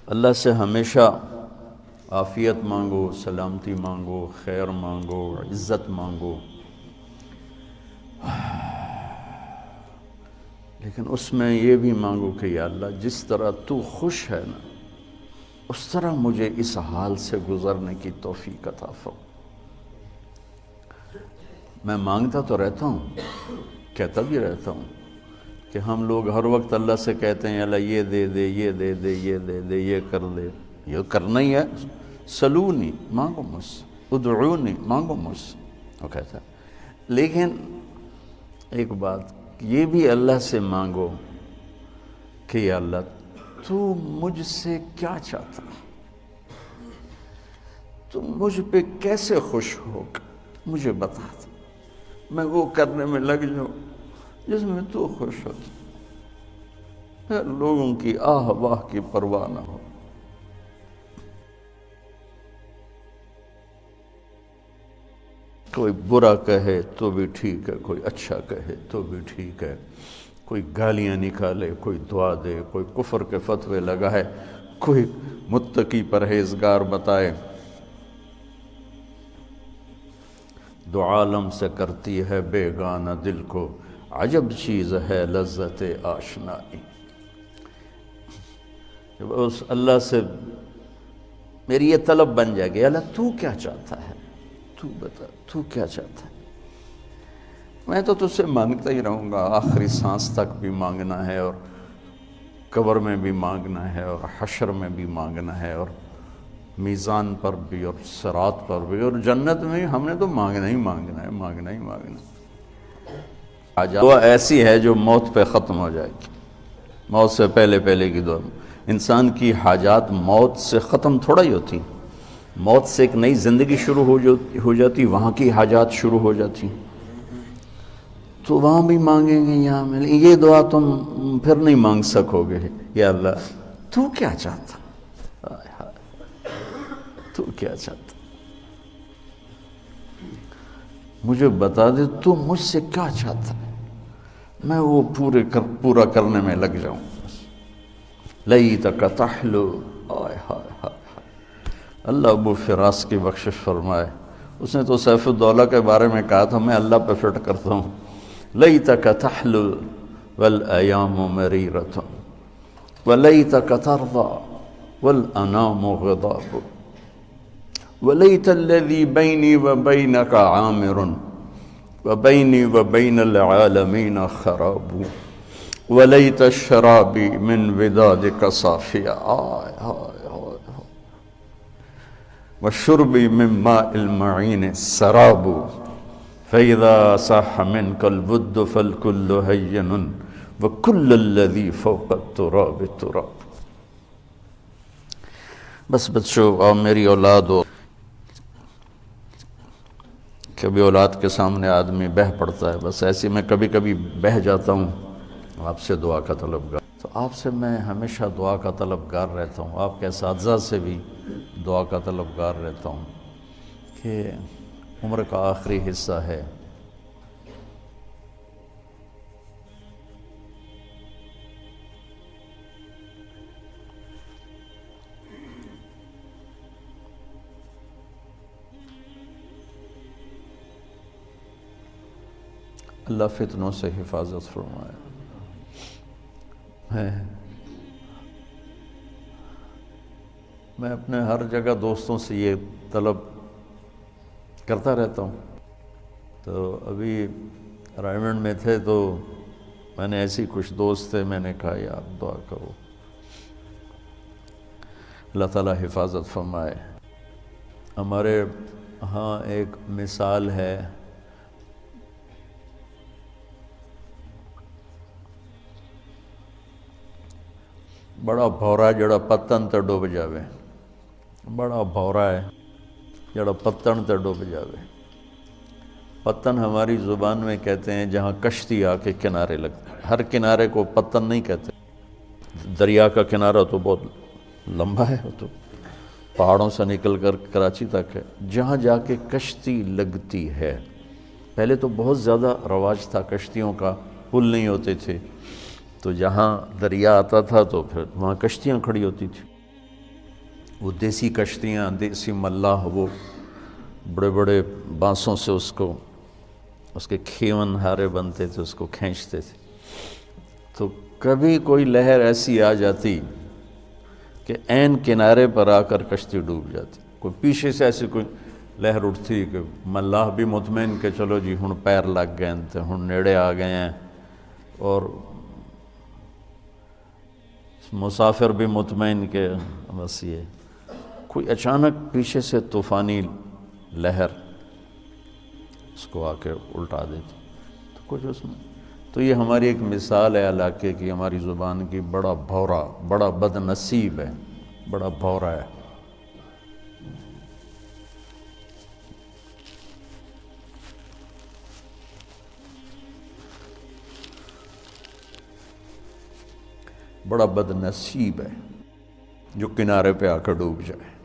اللہ سے ہمیشہ عافیت مانگو، سلامتی مانگو، خیر مانگو، عزت مانگو، لیکن اس میں یہ بھی مانگو کہ یا اللہ جس طرح تو خوش ہے نا اس طرح مجھے اس حال سے گزرنے کی توفیق عطا فرما۔ میں مانگتا تو رہتا ہوں، کہتا بھی رہتا ہوں کہ ہم لوگ ہر وقت اللہ سے کہتے ہیں اللہ یہ دے دے، یہ دے دے، یہ دے دے، یہ کر دے، یہ کرنا ہی ہے، سلونی مانگو مجھ سے، ادعونی مانگو مجھ سے، وہ کہتا ہے۔ لیکن ایک بات یہ بھی اللہ سے مانگو کہ یا اللہ تو مجھ سے کیا چاہتا ہے، تو مجھ پہ کیسے خوش ہوگا مجھے بتا دے، میں وہ کرنے میں لگ جاؤں جس میں تو خوش ہوتا، پھر لوگوں کی آہ واہ کی پرواہ نہ ہو۔ کوئی برا کہے تو بھی ٹھیک ہے، کوئی اچھا کہے تو بھی ٹھیک ہے، کوئی گالیاں نکالے، کوئی دعا دے، کوئی کفر کے فتوے لگائے، کوئی متقی پرہیزگار بتائے، دو عالم سے کرتی ہے بیگانہ دل کو، عجب چیز ہے لذت آشنائی۔ جب اس اللہ سے میری یہ طلب بن جائے گی، اللہ تو کیا چاہتا ہے، تو بتا تو کیا چاہتا ہے، میں تو تجھ سے مانگتا ہی رہوں گا، آخری سانس تک بھی مانگنا ہے، اور قبر میں بھی مانگنا ہے، اور حشر میں بھی مانگنا ہے، اور میزان پر بھی، اور صراط پر بھی، اور جنت میں ہم نے تو مانگنا ہی مانگنا ہے، مانگنا ہی مانگنا ہے۔ دعا ایسی ہے جو موت پہ ختم ہو جائے گی، موت سے پہلے پہلے کی دعا۔ انسان کی حاجات موت سے ختم تھوڑا ہی ہوتی، موت سے ایک نئی زندگی شروع ہو جاتی، وہاں کی حاجات شروع ہو جاتی، تو وہاں بھی مانگیں گے یہاں میں، یہ دعا تم پھر نہیں مانگ سکو گے، یا اللہ تو کیا چاہتا، تو کیا چاہتا، مجھے بتا دے تو مجھ سے کیا چاہتا ہے، میں وہ پورا کرنے میں لگ جاؤں۔ لیتک تحلو، آئے ہائے ہائے، اللہ ابو فراس کی بخشش فرمائے، اس نے تو سیف الدولہ کے بارے میں کہا تھا، میں اللہ پہ فٹ کرتا ہوں، لیتک تحلو والایام مریرۃ ولیتک ترضى والانام غضاب ولیت الذی بینی وبینک عامر وبینی وبین العالمین خراب ولیت الشرابی من ودادک صافیہ، آئے ہائے ہائے، وشربی من ماء المعین سراب، فإذا صح منك الود فالكل هين وكل الذي فوق التراب تراب۔ بس بچوں، اور میری اولاد ہو، کبھی اولاد کے سامنے آدمی بہہ پڑتا ہے، بس ایسی میں کبھی کبھی بہہ جاتا ہوں، آپ سے دعا کا طلبگار، تو آپ سے میں ہمیشہ دعا کا طلبگار رہتا ہوں، آپ کے اساتذہ سے بھی دعا کا طلبگار رہتا ہوں کہ عمر کا آخری حصہ ہے، اللہ فتنوں سے حفاظت فرمائے۔ میں اپنے ہر جگہ دوستوں سے یہ طلب کرتا رہتا ہوں، تو ابھی رائمنڈ میں تھے تو میں نے ایسی کچھ دوست تھے، میں نے کہا یار دعا کرو، اللہ تعالیٰ حفاظت فرمائے۔ ہمارے ہاں ایک مثال ہے، بڑا بھورا جڑا پتن تے ڈوب جاوے، بڑا بھورا ہے جڑا پتن تے ڈوب جاوے۔ پتن ہماری زبان میں کہتے ہیں جہاں کشتی آ کے کنارے لگتے ہیں، ہر کنارے کو پتن نہیں کہتے، دریا کا کنارہ تو بہت لمبا ہے، وہ تو پہاڑوں سے نکل کر کراچی تک ہے، جہاں جا کے کشتی لگتی ہے۔ پہلے تو بہت زیادہ رواج تھا کشتیوں کا، پل نہیں ہوتے تھے، تو جہاں دریا آتا تھا تو پھر وہاں کشتیاں کھڑی ہوتی تھی۔ وہ دیسی کشتیاں، دیسی ملاح، وہ بڑے بڑے بانسوں سے اس کے کھیون ہارے بنتے تھے، اس کو کھینچتے تھے. تو کبھی کوئی لہر ایسی آ جاتی کہ عین کنارے پر آ کر کشتی ڈوب جاتی. کوئی پیچھے سے ایسی کوئی لہر اٹھتی کہ ملاح بھی مطمئن کہ چلو جی ہن پیر لگ گئے ہیں، ہن نیڑے آ گئے ہیں، اور مسافر بھی مطمئن کہ بس یہ. کوئی اچانک پیچھے سے طوفانی لہر اس کو آ کے الٹا دیتی. تو کچھ اس میں تو یہ ہماری ایک مثال ہے علاقے کی، ہماری زبان کی. بڑا بھورا، بڑا بد نصیب ہے، بڑا بھورا ہے. بڑا بد نصیب ہے جو کنارے پہ آ کر ڈوب جائے.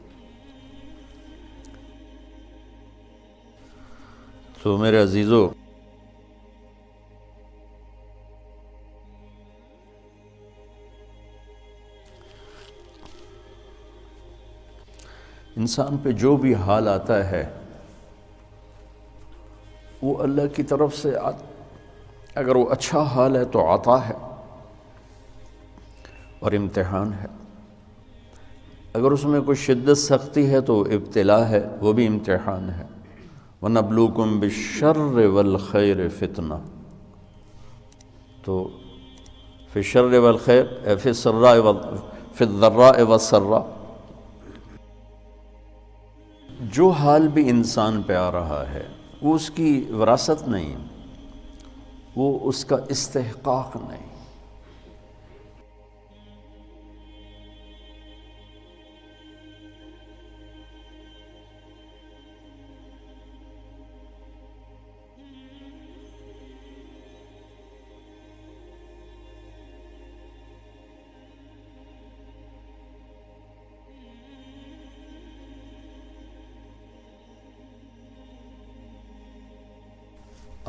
تو میرے عزیزو، انسان پہ جو بھی حال آتا ہے وہ اللہ کی طرف سے اگر وہ اچھا حال ہے تو عطا ہے اور امتحان ہے. اگر اس میں کوئی شدت سختی ہے تو ابتلا ہے، وہ بھی امتحان ہے. وَنَبْلُوكُمْ بِالشَّرِّ وَالْخَيْرِ فِتْنَةً. تو فی الشر والخیر، فی الضراء والسراء، جو حال بھی انسان پہ آ رہا ہے وہ اس کی وراثت نہیں، وہ اس کا استحقاق نہیں.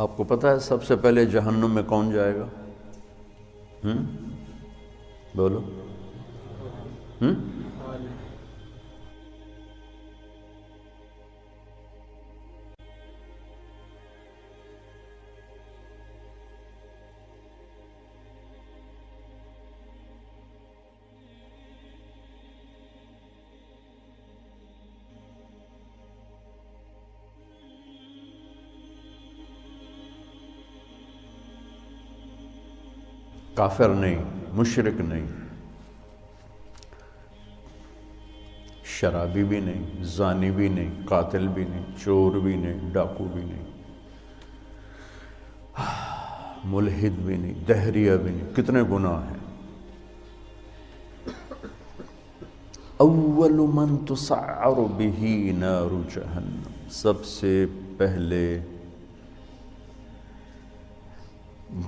آپ کو پتہ ہے سب سے پہلے جہنم میں کون جائے گا؟ بولو. کافر نہیں، مشرک نہیں، شرابی بھی نہیں، زانی بھی نہیں، قاتل بھی نہیں، چور بھی نہیں، ڈاکو بھی نہیں، ملحد بھی نہیں، دہریہ بھی نہیں. کتنے گناہ ہیں. اول من تسعر به نار جہنم، سب سے پہلے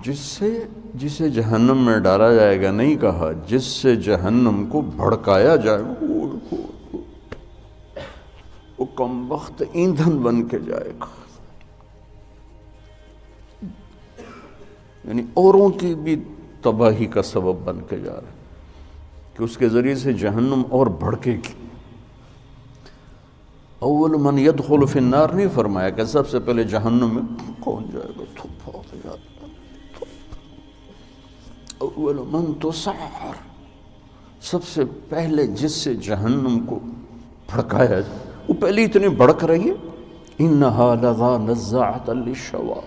جسے جہنم میں ڈالا جائے گا، نہیں کہا جس سے جہنم کو بھڑکایا جائے گا، وہ کم وقت ایندھن بن کے جائے گا. یعنی اوروں کی بھی تباہی کا سبب بن کے جا رہا ہے کہ اس کے ذریعے سے جہنم اور بھڑکے گی. اول من يدخل فی النار نہیں فرمایا کہ سب سے پہلے جہنم میں کون جائے گا. اول من تسعر، سب سے پہلے جس سے جہنم کو بھڑکایا جائے، وہ پہلے اتنی بھڑک رہی ہے. انها لظى نزاعة للشوى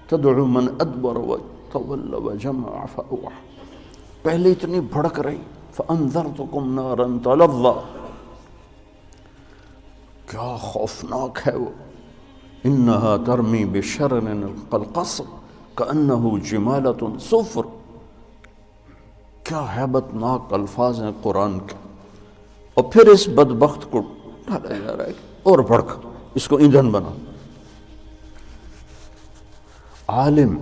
تدعو من ادبر وتولى وجمع فاوعى. پہلے اتنی بھڑک رہی. فانذرتكم نارا تلظى، کیا خوفناک ہے وہ. انها ترمی بشرر كالقصر كأنه جمالة صفر. کیا ہیبت ناک الفاظ ہیں قرآن کے. اور پھر اس بدبخت کو ڈالا جا رہا ہے اور بھڑک، اس کو ایندھن بنا. عالم،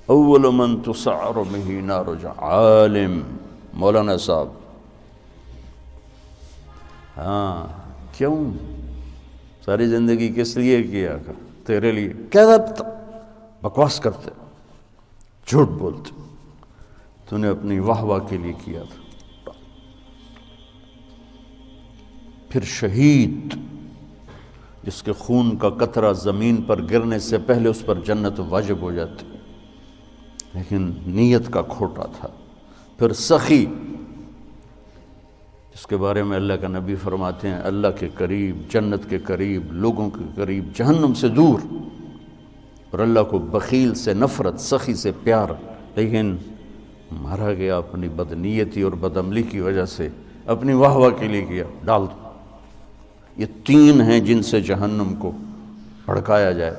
اول من تسعر به نار جہنم، عالم مولانا صاحب. ہاں، کیوں ساری زندگی کس لیے کیا تھا؟ تیرے لیے. کیا بکواس کرتے، جھوٹ بولتے. تو نے اپنی واہ واہ کے لیے کیا تھا. پھر شہید جس کے خون کا قطرہ زمین پر گرنے سے پہلے اس پر جنت واجب ہو جاتی، لیکن نیت کا کھوٹا تھا۔ پھر سخی جس کے بارے میں اللہ کا نبی فرماتے ہیں اللہ کے قریب، جنت کے قریب، لوگوں کے قریب، جہنم سے دور، اور اللہ کو بخیل سے نفرت، سخی سے پیار، لیکن مارا گیا اپنی بدنیتی اور بدعملی کی وجہ سے، اپنی واہ واہ کے لیے کیا، ڈال دو۔ یہ تین ہیں جن سے جہنم کو بھڑکایا جائے،